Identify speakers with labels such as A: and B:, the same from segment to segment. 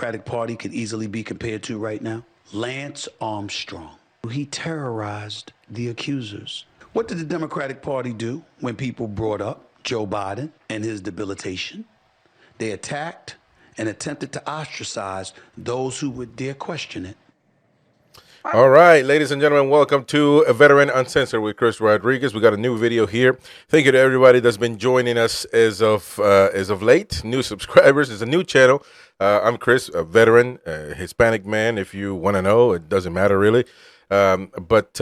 A: Democratic Party could easily be compared to right now? Lance Armstrong. He terrorized the accusers. What did the Democratic Party do when people brought up Joe Biden and his debilitation? They attacked and attempted to ostracize those who would dare question it.
B: All right, ladies and gentlemen, welcome to A Veteran Uncensored with Chris Rodriguez. We got a new video here. Thank you to everybody that's been joining us as of late. New subscribers. It's a new channel. I'm Chris, a veteran, Hispanic man. If you want to know, it doesn't matter really. But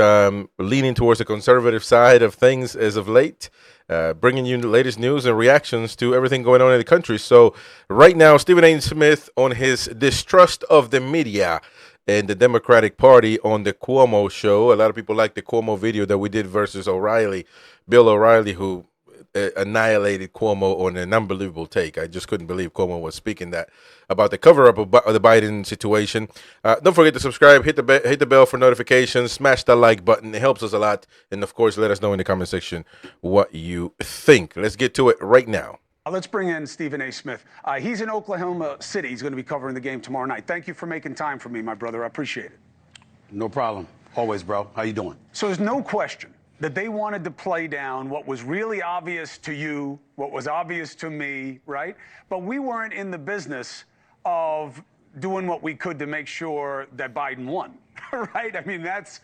B: leaning towards the conservative side of things as of late. Bringing you the latest news and reactions to everything going on in the country. So right now, Stephen A. Smith on his distrust of the media and the Democratic Party on the Cuomo show. A lot of people like the Cuomo video that we did versus O'Reilly, Bill O'Reilly, who annihilated Cuomo on an unbelievable take. I just couldn't believe Cuomo was speaking that about the cover-up of the Biden situation. Don't forget to subscribe, hit the bell for notifications, smash that like button. It helps us a lot. And, of course, let us know in the comment section what you think. Let's get to it right now.
C: Let's bring in Stephen A. Smith. He's in Oklahoma City. He's going to be covering the game tomorrow night. Thank you for making time for me, my brother. I appreciate it.
A: No problem. Always, bro. How you doing?
C: So there's no question that they wanted to play down what was really obvious to you, what was obvious to me, right? But we weren't in the business of doing what we could to make sure that Biden won, right? I mean, that's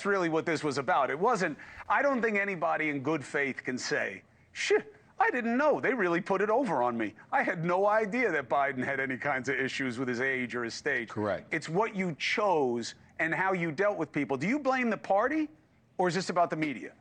C: really what this was about. It wasn't, I don't think anybody in good faith can say, shit, I didn't know. They really put it over on me. I had no idea that Biden had any kinds of issues with his age or his stage.
A: Correct.
C: It's what you chose and how you dealt with people. Do you blame the party, or is this about the media?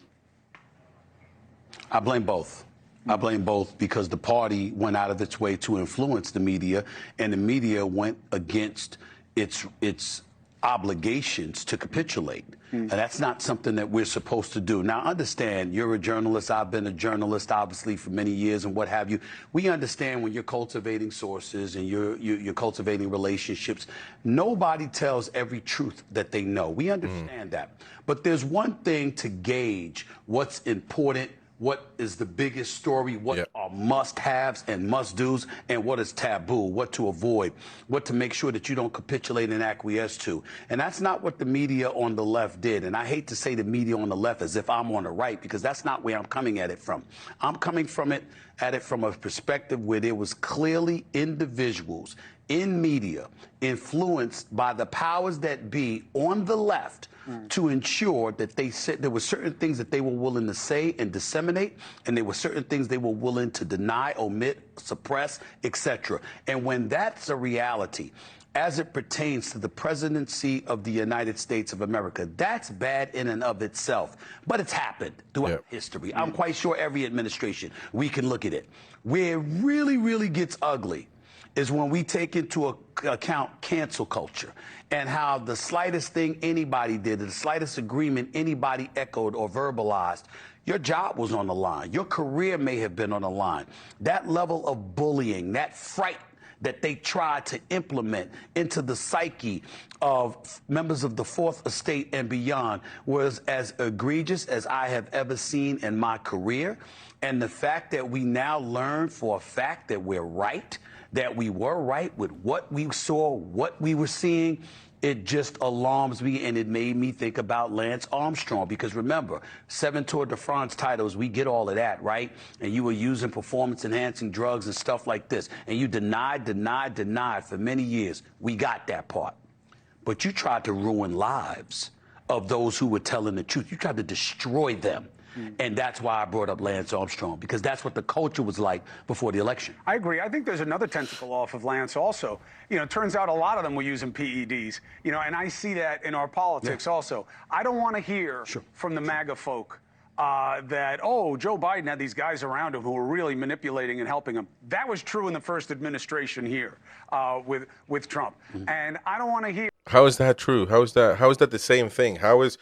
A: I blame both. I blame both because the party went out of its way to influence the media, and the media went against its obligations to capitulate. And that's not something that we're supposed to do. Now, understand, you're a journalist. I've been a journalist, obviously, for many years and what have you. We understand when you're cultivating sources and you're cultivating relationships, nobody tells every truth that they know. We understand that. But there's one thing to gauge what's important, what is the biggest story, what are must-haves and must-dos, and what is taboo, what to avoid, what to make sure that you don't capitulate and acquiesce to. And that's not what the media on the left did. And I hate to say the media on the left as if I'm on the right, because that's not where I'm coming at it from. I'm coming at it from a perspective where there was clearly individuals in media influenced by the powers that be on the left to ensure that they said there were certain things that they were willing to say and disseminate, and there were certain things they were willing to deny, omit, suppress, etc. And when that's a reality, as it pertains to the presidency of the United States of America, that's bad in and of itself. But it's happened throughout history. I'm quite sure every administration, we can look at it. Where it really, really gets ugly is when we take into account cancel culture and how the slightest thing anybody did, the slightest agreement anybody echoed or verbalized, your job was on the line. Your career may have been on the line. That level of bullying, that fright that they tried to implement into the psyche of members of the Fourth Estate and beyond was as egregious as I have ever seen in my career. And the fact that we now learn for a fact that we're right, that we were right with what we saw, what we were seeing, it just alarms me, and it made me think about Lance Armstrong. Because remember, 7 Tour de France titles, we get all of that, right? And you were using performance-enhancing drugs and stuff like this. And you denied for many years. We got that part. But you tried to ruin lives of those who were telling the truth. You tried to destroy them. And that's why I brought up Lance Armstrong, because that's what the culture was like before the election.
C: I agree. I think there's another tentacle off of Lance also. You know, it turns out a lot of them were using PEDs, you know, and I see that in our politics also. I don't want to hear from the MAGA folk that, oh, Joe Biden had these guys around him who were really manipulating and helping him. That was true in the first administration here with Trump. And I don't want to hear.
B: How is that true? How is that the same thing? How is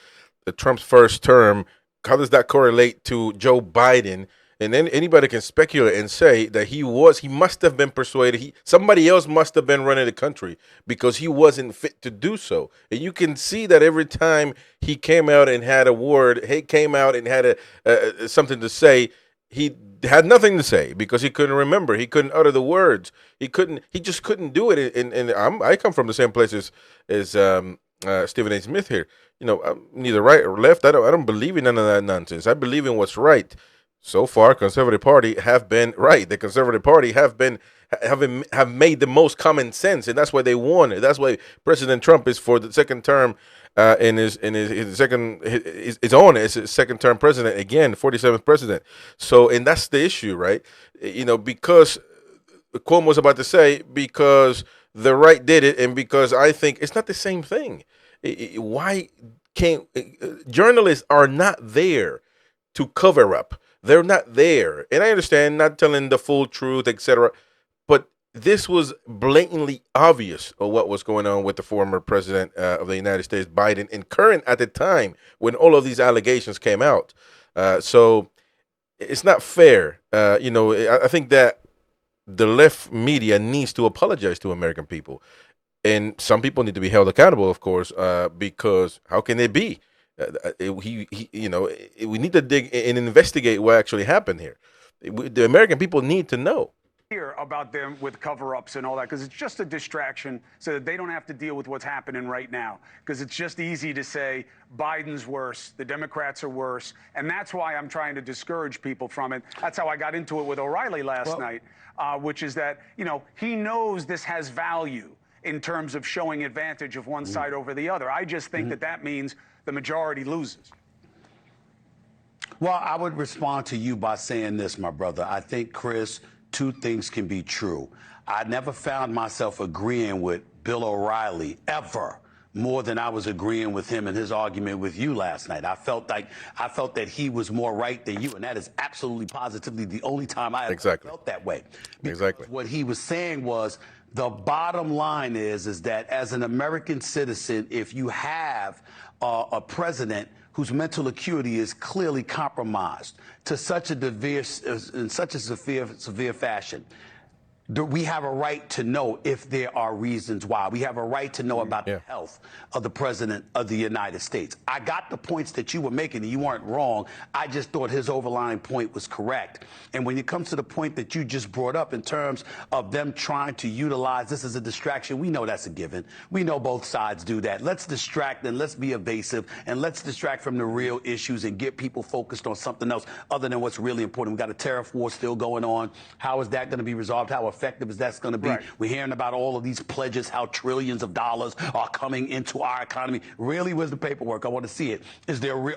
B: Trump's first term? How does that correlate to Joe Biden? And then anybody can speculate and say that he must have been persuaded. Somebody else must have been running the country because he wasn't fit to do so. And you can see that every time he came out and had a word, he came out and had something to say, he had nothing to say because he couldn't remember. He couldn't utter the words. He just couldn't do it. And I come from the same place as Stephen A. Smith here. You know, I'm neither right or left. I don't believe in none of that nonsense. I believe in what's right. So far, Conservative Party have been right. The Conservative Party have made the most common sense, and that's why they won. That's why President Trump is for the second term in his second term president again, 47th president. So, and that's the issue, right? You know, because Cuomo was about to say, because the right did it, and because I think it's not the same thing. Why can't journalists are not there to cover up? They're not there, and I understand not telling the full truth, etc. But this was blatantly obvious of what was going on with the former president of the United States, Biden, and current at the time when all of these allegations came out. So it's not fair. You know, I think that the left media needs to apologize to American people. And some people need to be held accountable, of course, because how can they be? We need to dig and investigate what actually happened here. The American people need to know.
C: Hear about them with cover-ups and all that, because it's just a distraction so that they don't have to deal with what's happening right now, because it's just easy to say Biden's worse, the Democrats are worse, and that's why I'm trying to discourage people from it. That's how I got into it with O'Reilly last night, which is that, you know, he knows this has value in terms of showing advantage of one side over the other. I just think that means the majority loses.
A: Well, I would respond to you by saying this, my brother. I think, Chris, two things can be true. I never found myself agreeing with Bill O'Reilly ever more than I was agreeing with him in his argument with you last night. I felt that he was more right than you, and that is absolutely positively the only time I ever felt that way. Because what he was saying was, the bottom line is that as an American citizen, if you have a president whose mental acuity is clearly compromised to such in such a severe fashion, we have a right to know if there are reasons why. We have a right to know about the health of the president of the United States. I got the points that you were making, and you weren't wrong. I just thought his overlying point was correct. And when it comes to the point that you just brought up in terms of them trying to utilize this as a distraction, we know that's a given. We know both sides do that. Let's distract and let's be evasive and let's distract from the real issues and get people focused on something else other than what's really important. We've got a tariff war still going on. How is that going to be resolved? How effective is that's going to be? We're hearing about all of these pledges, how trillions of dollars are coming into our economy. Really, where's the paperwork? I want to see it.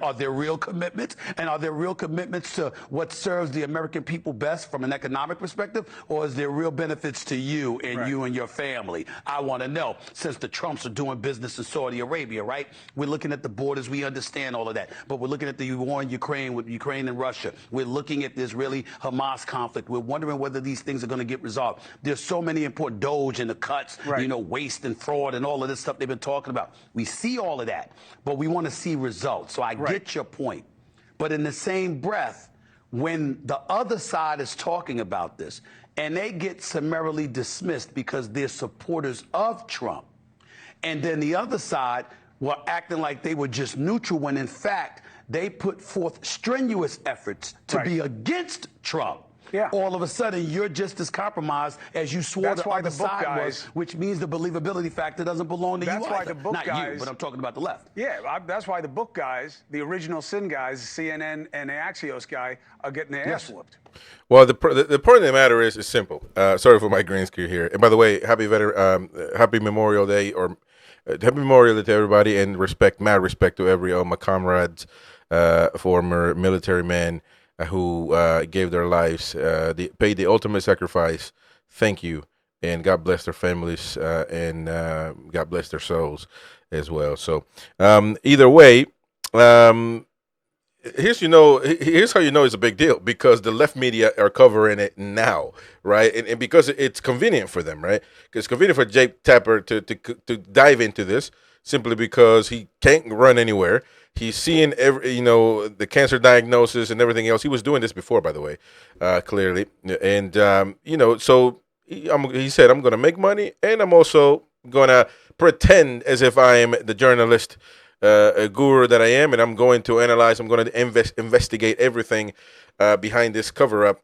A: Are there real commitments? And are there real commitments to what serves the American people best from an economic perspective? Or is there real benefits to you and you and your family? I want to know. Since the Trumps are doing business in Saudi Arabia, right? We're looking at the borders. We understand all of that. But we're looking at the war in Ukraine with Ukraine and Russia. We're looking at the Israeli-Hamas conflict. We're wondering whether these things are going to get resolved. There's so many important Doge and the cuts, you know, waste and fraud and all of this stuff they've been talking about. We see all of that, but we want to see results. So I get your point. But in the same breath, when the other side is talking about this and they get summarily dismissed because they're supporters of Trump, and then the other side were acting like they were just neutral when in fact they put forth strenuous efforts to be against Trump. All of a sudden, you're just as compromised as you swore the other side was, which means the believability factor doesn't belong to you either. Why the book Not guys, you, but I'm talking about the left.
C: That's why the book guys, the original sin guys, CNN and the Axios guy, are getting their ass whooped.
B: Well, the point of the matter is simple. Sorry for my green screen here. And by the way, happy Memorial Day, or happy Memorial Day to everybody, and mad respect to every of my comrades, former military men who gave their lives, paid the ultimate sacrifice. Thank you, and God bless their families, and God bless their souls as well. So either way, here's how you know it's a big deal, because the left media are covering it now, right? And because it's convenient for them, right? Because it's convenient for Jake Tapper to dive into this simply because he can't run anywhere. He's seeing the cancer diagnosis and everything else. He was doing this before, by the way, clearly. And so he said, I'm going to make money, and I'm also going to pretend as if I am the journalist a guru that I am, and I'm going to analyze. I'm going to investigate everything behind this cover up.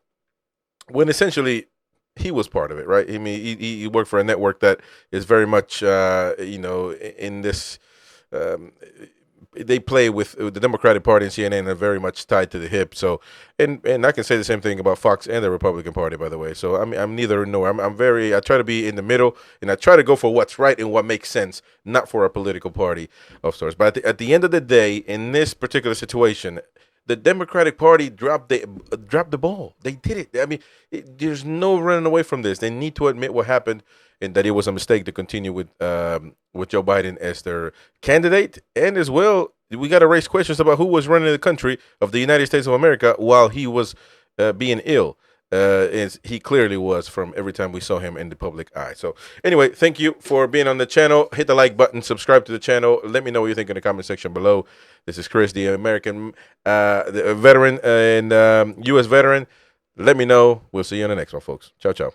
B: When essentially he was part of it, right? I mean, he worked for a network that is very much, in this. They play with the Democratic Party and CNN are very much tied to the hip. So, and I can say the same thing about Fox and the Republican Party, by the way. So I'm neither nor. I try to be in the middle, and I try to go for what's right and what makes sense, not for a political party of sorts. But at the end of the day, in this particular situation, the Democratic Party dropped the ball. They did it. I mean, there's no running away from this. They need to admit what happened and that it was a mistake to continue with Joe Biden as their candidate. And as well, we got to raise questions about who was running the country of the United States of America while he was being ill. As he clearly was from every time we saw him in the public eye. So anyway, thank you for being on the channel. Hit the like button, subscribe to the channel. Let me know what you think in the comment section below. This is Chris, the American the veteran and U.S. veteran. Let me know. We'll see you on the next one, folks. Ciao, ciao.